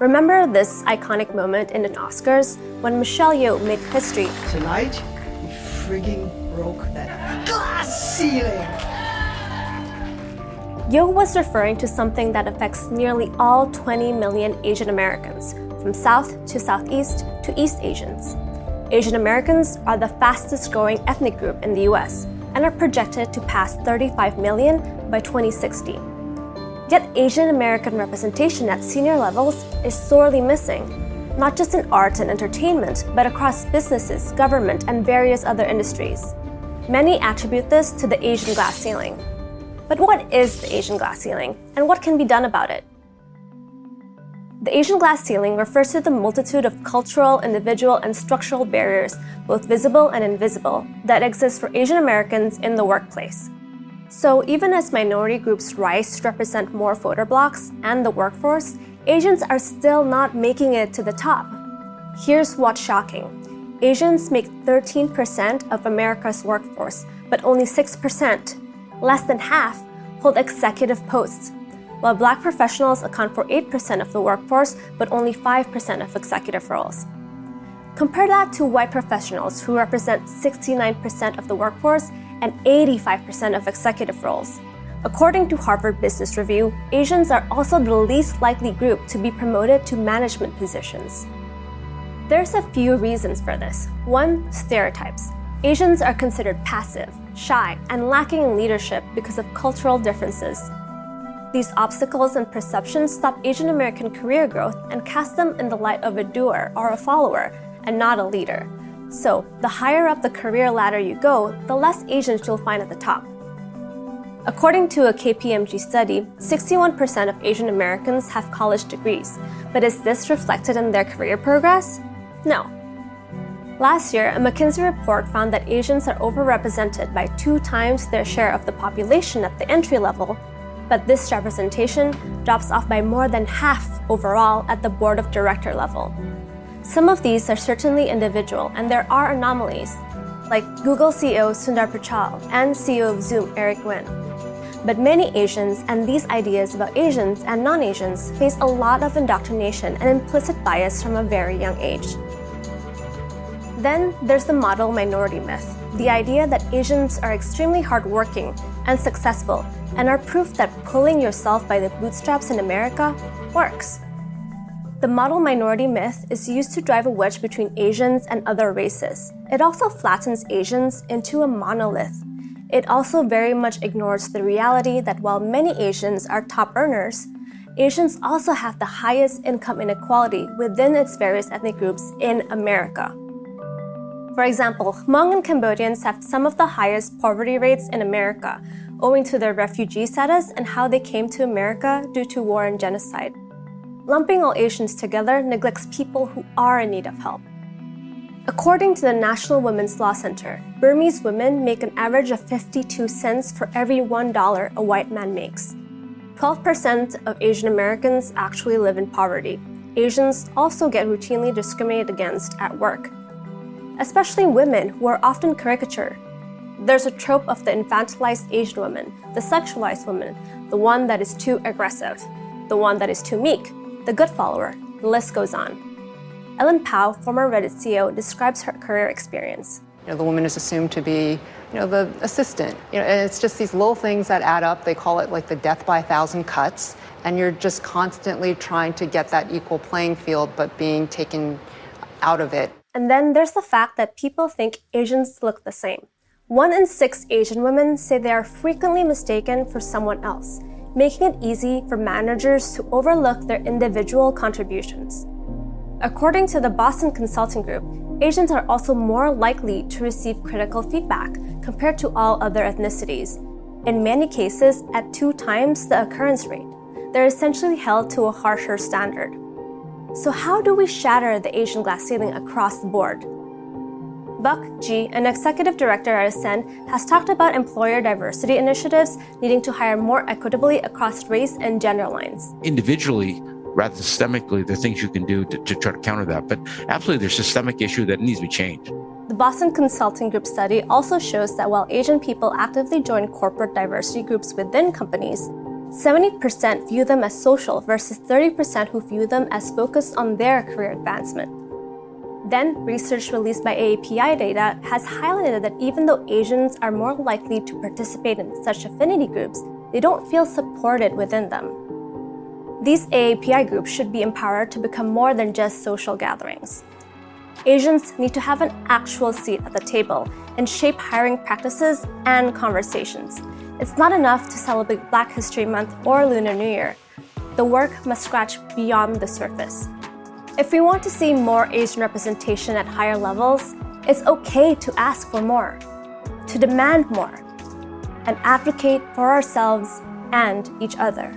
Remember this iconic moment in the Oscars when Michelle Yeoh made history? Tonight, we frigging broke that glass ceiling! Yeoh was referring to something that affects nearly all 20 million Asian Americans, from South to Southeast to East Asians. Asian Americans are the fastest growing ethnic group in the US and are projected to pass 35 million by 2060. Yet Asian American representation at senior levels is sorely missing, not just in arts and entertainment, but across businesses, government, and various other industries. Many attribute this to the Asian glass ceiling. But what is the Asian glass ceiling, and what can be done about it? The Asian glass ceiling refers to the multitude of cultural, individual, and structural barriers, both visible and invisible, that exist for Asian Americans in the workplace. So even as minority groups rise to represent more voter blocks and the workforce, Asians are still not making it to the top. Here's what's shocking. Asians make 13% of America's workforce, but only 6%, less than half, hold executive posts, while Black professionals account for 8% of the workforce, but only 5% of executive roles. Compare that to white professionals who represent 69% of the workforce and 85% of executive roles. According to Harvard Business Review, Asians are also the least likely group to be promoted to management positions. There's a few reasons for this. 1, stereotypes. Asians are considered passive, shy, and lacking in leadership because of cultural differences. These obstacles and perceptions stop Asian American career growth and cast them in the light of a doer or a follower, and not a leader. So, the higher up the career ladder you go, the less Asians you'll find at the top. According to a KPMG study, 61% of Asian Americans have college degrees, but is this reflected in their career progress? No. Last year, a McKinsey report found that Asians are overrepresented by 2 times their share of the population at the entry level, but this representation drops off by more than half overall at the board of director level. Some of these are certainly individual, and there are anomalies, like Google CEO Sundar Pichai and CEO of Zoom Eric Yuan. But many Asians and these ideas about Asians and non-Asians face a lot of indoctrination and implicit bias from a very young age. Then there's the model minority myth, the idea that Asians are extremely hardworking and successful and are proof that pulling yourself by the bootstraps in America works. The model minority myth is used to drive a wedge between Asians and other races. It also flattens Asians into a monolith. It also very much ignores the reality that while many Asians are top earners, Asians also have the highest income inequality within its various ethnic groups in America. For example, Hmong and Cambodians have some of the highest poverty rates in America, owing to their refugee status and how they came to America due to war and genocide. Lumping all Asians together neglects people who are in need of help. According to the National Women's Law Center, Burmese women make an average of 52 cents for every $1 a white man makes. 12% of Asian Americans actually live in poverty. Asians also get routinely discriminated against at work, especially women who are often caricatured. There's a trope of the infantilized Asian woman, the sexualized woman, the one that is too aggressive, the one that is too meek, the good follower, the list goes on. Ellen Pao, former Reddit CEO, describes her career experience. The woman is assumed to be, the assistant. And it's just these little things that add up. They call it like the death by 1,000 cuts. And you're just constantly trying to get that equal playing field, but being taken out of it. And then there's the fact that people think Asians look the same. 1 in 6 Asian women say they are frequently mistaken for someone else, making it easy for managers to overlook their individual contributions. According to the Boston Consulting Group, Asians are also more likely to receive critical feedback compared to all other ethnicities, in many cases at 2 times the occurrence rate. They're essentially held to a harsher standard. So how do we shatter the Asian glass ceiling across the board? Buck G, an executive director at Ascend, has talked about employer diversity initiatives needing to hire more equitably across race and gender lines. Individually, rather systemically, there are things you can do to try to counter that. But absolutely, there's a systemic issue that needs to be changed. The Boston Consulting Group study also shows that while Asian people actively join corporate diversity groups within companies, 70% view them as social versus 30% who view them as focused on their career advancement. Then, research released by AAPI data has highlighted that even though Asians are more likely to participate in such affinity groups, they don't feel supported within them. These AAPI groups should be empowered to become more than just social gatherings. Asians need to have an actual seat at the table and shape hiring practices and conversations. It's not enough to celebrate Black History Month or Lunar New Year. The work must scratch beyond the surface. If we want to see more Asian representation at higher levels, it's okay to ask for more, to demand more, and advocate for ourselves and each other.